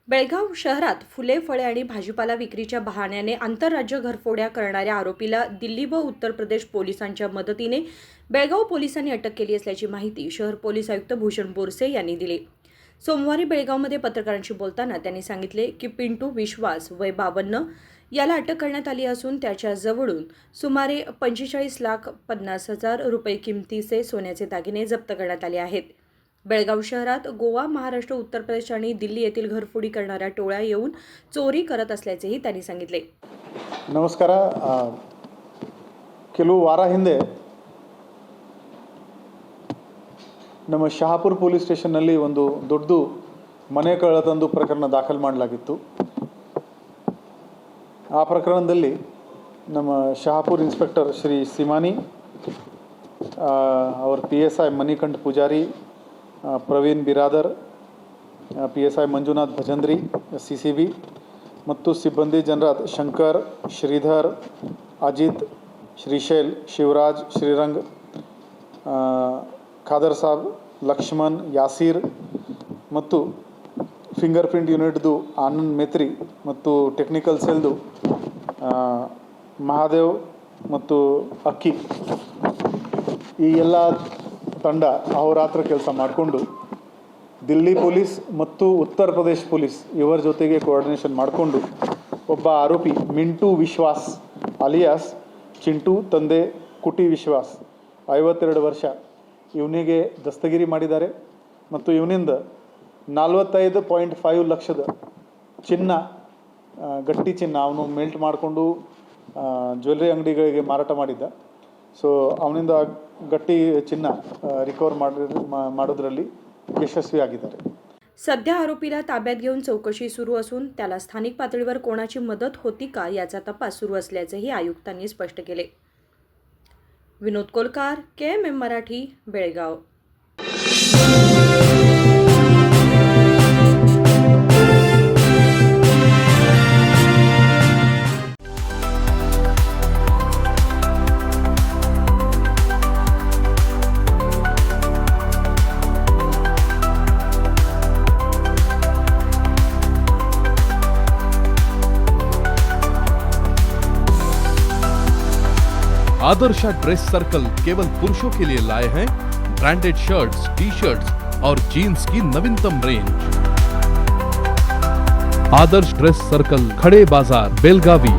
बेळगाव शहरात फुले, फळे आणि भाजीपाला विक्रीच्या बहाण्याने आंतरराज्य घरफोड्या करणाऱ्या आरोपीला दिल्ली व उत्तर प्रदेश पोलिसांच्या मदतीने बेळगाव पोलिसांनी अटक केली असल्याची माहिती शहर पोलीस आयुक्त भूषण बोरसे यांनी दिली। सोमवारी बेळगावमध्ये पत्रकारांशी बोलताना त्यांनी सांगितले की पिंटू विश्वास वय 52 याला अटक करण्यात आली असून त्याच्या जवळून सुमारे 45,50,000 रुपये किमतीचे सोन्याचे दागिने जप्त करण्यात आले आहेत। बेळगाव शहरात गोवा, महाराष्ट्र, उत्तर प्रदेश आणि दिल्ली येथील घरफोडी करणाऱ्या टोळ्या येऊन चोरी करत असल्याचेही त्यांनी सांगितले। ನಮಸ್ಕಾರ। ಕೆಲವು ವಾರ ಹಿಂದೆ ನಮ್ಮ ಶಹಾಪುರ ಪೊಲೀಸ್ ಸ್ಟೇಷನ್ನಲ್ಲಿ ಒಂದು ದೊಡ್ಡ ಮನೆ ಕಳ್ಳತನದ ಪ್ರಕರಣ ದಾಖಲು ಮಾಡಲಾಗಿತ್ತು। ಆ ಪ್ರಕರಣದಲ್ಲಿ ನಮ್ಮ ಶಹಾಪುರ ಇನ್ಸ್ಪೆಕ್ಟರ್ ಶ್ರೀ ಸಿಮಾನಿ और PSI मणिकंठ पुजारी, प्रवीण बिरादर, PSI ಮಂಜುನಾಥ್ ಭಜಂದ್ರಿ CCB ಮತ್ತು ಸಿಬ್ಬಂದಿ ಜನರಾದ ಶಂಕರ್, ಶ್ರೀಧರ್, ಅಜಿತ್, ಶ್ರೀಶೈಲ್, ಶಿವರಾಜ್, ಶ್ರೀರಂಗ್, ಖಾದರ್ ಸಾಬ್, ಲಕ್ಷ್ಮಣ್, ಯಾಸೀರ್ ಮತ್ತು ಫಿಂಗರ್ ಪ್ರಿಂಟ್ ಯೂನಿಟ್ದು ಆನಂದ್ ಮೇತ್ರಿ ಮತ್ತು ಟೆಕ್ನಿಕಲ್ ಸೆಲ್ದು ಮಹಾದೇವ್ ಮತ್ತು ಅಕ್ಕಿ ಈ ಎಲ್ಲ ತಂಡ ಅಹೋರಾತ್ರ ಕೆಲಸ ಮಾಡಿಕೊಂಡು ದಿಲ್ಲಿ ಪೊಲೀಸ್ ಮತ್ತು ಉತ್ತರ ಪ್ರದೇಶ ಪೊಲೀಸ್ ಇವರ ಜೊತೆಗೆ ಕೋಆರ್ಡಿನೇಷನ್ ಮಾಡಿಕೊಂಡು ಒಬ್ಬ ಆರೋಪಿ ಮಿಂಟು ವಿಶ್ವಾಸ್ ಅಲಿಯಾಸ್ ಚಿಂಟು ತಂದೆ ಕುಟಿ ವಿಶ್ವಾಸ್ 52 ವರ್ಷ ಇವನಿಗೆ ದಸ್ತಗಿರಿ ಮಾಡಿದ್ದಾರೆ ಮತ್ತು ಇವನಿಂದ 45.5 ಲಕ್ಷದ ಚಿನ್ನ, ಗಟ್ಟಿ ಚಿನ್ನ ಅವನು ಮೆಲ್ಟ್ ಮಾಡಿಕೊಂಡು ಜ್ಯುವೆಲ್ಲರಿ ಅಂಗಡಿಗಳಿಗೆ ಮಾರಾಟ ಮಾಡಿದ್ದ। ಸೊ ಅವನಿಂದ ಗಟ್ಟಿ ಚಿನ್ನ ರಿಕವರ್ ಮಾಡೋದ್ರಲ್ಲಿ यशस्वी। सध्या आरोपीला ताब्यात घेऊन चौकशी सुरू असून त्याला स्थानिक पातळीवर कोणाची मदत होती का याचा तपास सुरू असल्याचेही आयुक्तांनी स्पष्ट केले। Vinod Kolkar, KMM Marathi, Belgaum. Adarsha dress circle केवल पुरुषों के लिए लाए हैं ब्रांडेड शर्ट्स, टी-शर्ट्स और जीन्स की नवीनतम रेंज। आदर्श ड्रेस सर्कल, खड़े बाजार, बेलगावी।